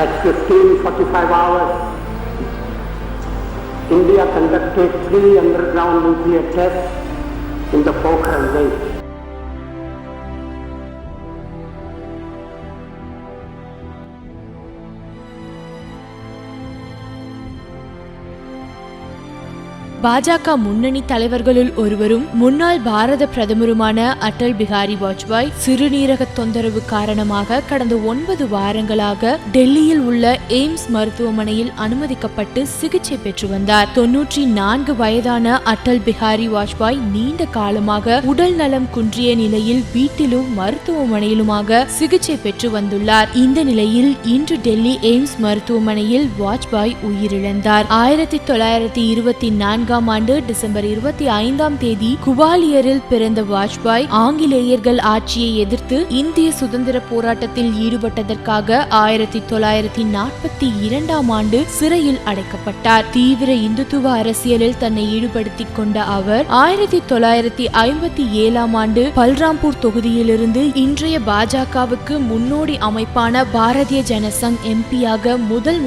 At 15:45 hours, India conducted 3 underground nuclear tests in the Pokhran Lake. பாஜக முன்னணி தலைவர்களுள் ஒருவரும் முன்னாள் பாரத பிரதமருமான அடல் பிஹாரி வாஜ்பாய் சிறுநீரக தொந்தரவு காரணமாக கடந்த 9 வாரங்களாக டெல்லியில் உள்ள எய்ம்ஸ் மருத்துவமனையில் அனுமதிக்கப்பட்டு சிகிச்சை பெற்று வந்தார். 94 வயதான அடல் பிஹாரி வாஜ்பாய் நீண்ட காலமாக உடல் நலம் குன்றிய நிலையில் வீட்டிலும் மருத்துவமனையிலுமாக சிகிச்சை பெற்று வந்துள்ளார். இந்த நிலையில் இன்று டெல்லி எய்ம்ஸ் மருத்துவமனையில் வாஜ்பாய் உயிரிழந்தார். 1924 ஆண்டு டிசம்பர் 25ஆம் தேதி குவாலியரில் பிறந்த வாஜ்பாய் ஆங்கிலேயர்கள் ஆட்சியை எதிர்த்து இந்திய சுதந்திர போராட்டத்தில் ஈடுபட்டதற்காக 1942ஆம் ஆண்டு சிறையில் அடைக்கப்பட்டார். தீவிர இந்துத்துவ அரசியலில் தன்னை ஈடுபடுத்திக் கொண்ட அவர் 1957ஆம் ஆண்டு பல்ராம்பூர் தொகுதியிலிருந்து இன்றைய பாஜகவுக்கு முன்னோடி அமைப்பான பாரதிய ஜனசங் எம்பியாக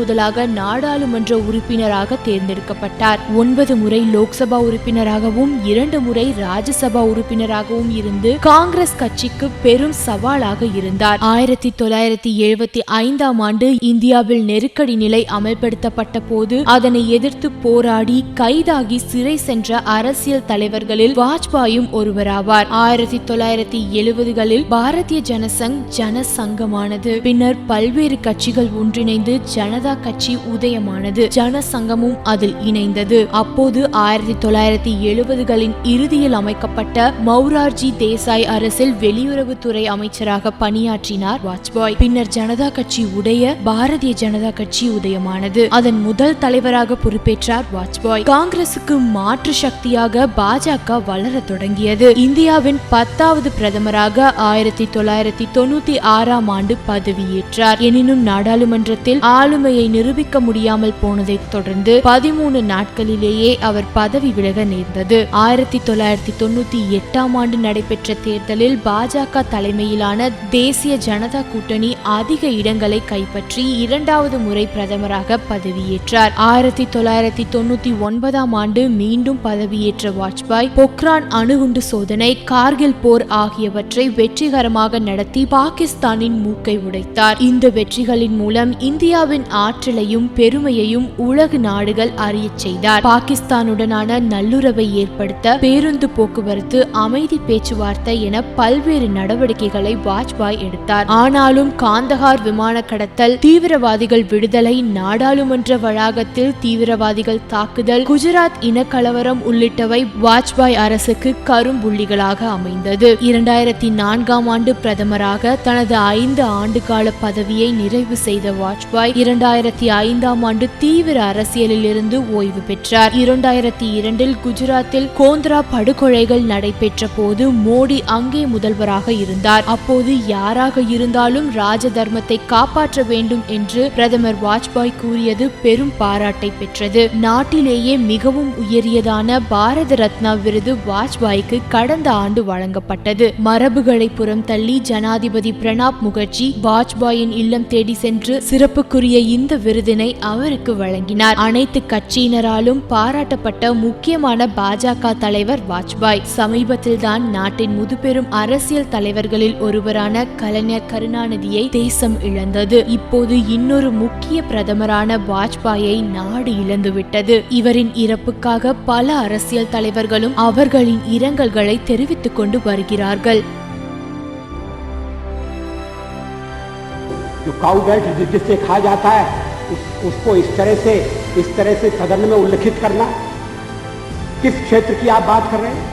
முதலாக நாடாளுமன்ற உறுப்பினராக தேர்ந்தெடுக்கப்பட்டார். 9 முறை லோக்சபா உறுப்பினராகவும் 2 முறை ராஜ்யசபா உறுப்பினராகவும் இருந்து காங்கிரஸ் கட்சிக்கு பெரும் சவாலாக இருந்தார். 1975ஆம் ஆண்டு இந்தியாவில் நெருக்கடி நிலை அமல்படுத்தப்பட்ட போது அதனை எதிர்த்து போராடி கைதாகி சிறை சென்ற அரசியல் தலைவர்களில் வாஜ்பாயும் ஒருவராவார். 1970களில் பாரதிய ஜனசங் ஜனசங்கமானது. பின்னர் பல்வேறு கட்சிகள் ஒன்றிணைந்து ஜனதா கட்சி உதயமானது. ஜனசங்கமும் அதில் இணைந்தது. அப்போது 1970களின் இறுதியில் அமைக்கப்பட்ட மௌரார்ஜி தேசாய் அரசில் வெளியுறவுத்துறை அமைச்சராக பணியாற்றினார் வாஜ்பாய். பின்னர் ஜனதா கட்சி உடைய பாரதிய ஜனதா கட்சி உதயமானது. அதன் முதல் தலைவராக பொறுப்பேற்றார் வாஜ்பாய். காங்கிரசுக்கு மாற்று சக்தியாக பாஜக வளர தொடங்கியது. இந்தியாவின் 10வது பிரதமராக 1996ஆம் ஆண்டு பதவியேற்றார். எனினும் நாடாளுமன்றத்தில் ஆளுமையை நிரூபிக்க முடியாமல் போனதை தொடர்ந்து 13 நாட்களிலேயே அவர் பதவி விலக நேர்ந்தது. 1998ஆம் ஆண்டு நடைபெற்ற தேர்தலில் பாஜக தலைமையிலான தேசிய ஜனதா கூட்டணி அதிக இடங்களை கைப்பற்றி 2வது முறை பிரதமராக பதவியேற்றார். 1999ஆம் ஆண்டு மீண்டும் பதவியேற்ற வாஜ்பாய் பொக்ரான் அணுகுண்டு சோதனை, கார்கில் போர் ஆகியவற்றை வெற்றிகரமாக நடத்தி பாகிஸ்தானின் மூக்கை உடைத்தார். இந்த வெற்றிகளின் மூலம் இந்தியாவின் ஆற்றலையும் பெருமையையும் உலக நாடுகள் அறியச் செய்தார். பாகிஸ்தானுடனான நல்லுறவை ஏற்படுத்த பேருந்து போக்குவரத்து, அமைதி பேச்சுவார்த்தை என பல்வேறு நடவடிக்கைகளை வாஜ்பாய் எடுத்தார். ஆனாலும் காந்தஹார் விமான கடத்தல், தீவிரவாதிகள் விடுதலை, நாடாளுமன்ற வளாகத்தில் தீவிரவாதிகள் தாக்குதல், குஜராத் இனக்கலவரம் உள்ளிட்டவை வாஜ்பாய் அரசுக்கு கரும்புள்ளிகளாக அமைந்தது. 2004ஆம் ஆண்டு பிரதமராக தனது 5 ஆண்டு கால பதவியை நிறைவு செய்த வாஜ்பாய் 2005ஆம் ஆண்டு தீவிர அரசியலில் இருந்து ஓய்வு பெற்றார். 2002இல் குஜராத்தில் கோந்த்ரா படுகொலைகள் நடைபெற்ற போது மோடி அங்கே முதல்வராக இருந்தார். அப்போது யாராக இருந்தாலும் ராஜ தர்மத்தை காப்பாற்ற வேண்டும் என்று பிரதமர் வாஜ்பாய் கூறியது பெரும் பாராட்டை பெற்றது. நாட்டிலேயே மிகவும் உயரியதான பாரத ரத்னா விருது வாஜ்பாய்க்கு கடந்த ஆண்டு வழங்கப்பட்டது. மரபுகளை புறம் தள்ளி ஜனாதிபதி பிரணாப் முகர்ஜி வாஜ்பாயின் இல்லம் தேடி சென்று சிறப்புக்குரிய இந்த விருதினை அவருக்கு வழங்கினார். அனைத்து கட்சியினராலும் பாராட்டப்பட்ட முக்கியமான பாஜக தலைவர் வாஜ்பாய். சமீபத்தில் தான் நாட்டின் முதுபெரும் அரசியல் தலைவர்களில் ஒருவரான கலைஞர் கருணாநிதியை தேசம் இழந்தது. இப்போது இன்னொரு முக்கிய பிரதமரான வாஜ்பாயை நாடு இழந்துவிட்டது. இவரின் இறப்புக்காக பல அரசியல் தலைவர்களும் அவர்களின் இரங்கல்களை தெரிவித்துக் கொண்டு வருகிறார்கள். जिससे खा जाता है उसको इस तरह से सदन में उल्लेखित करना, किस क्षेत्र की आप बात कर रहे हैं?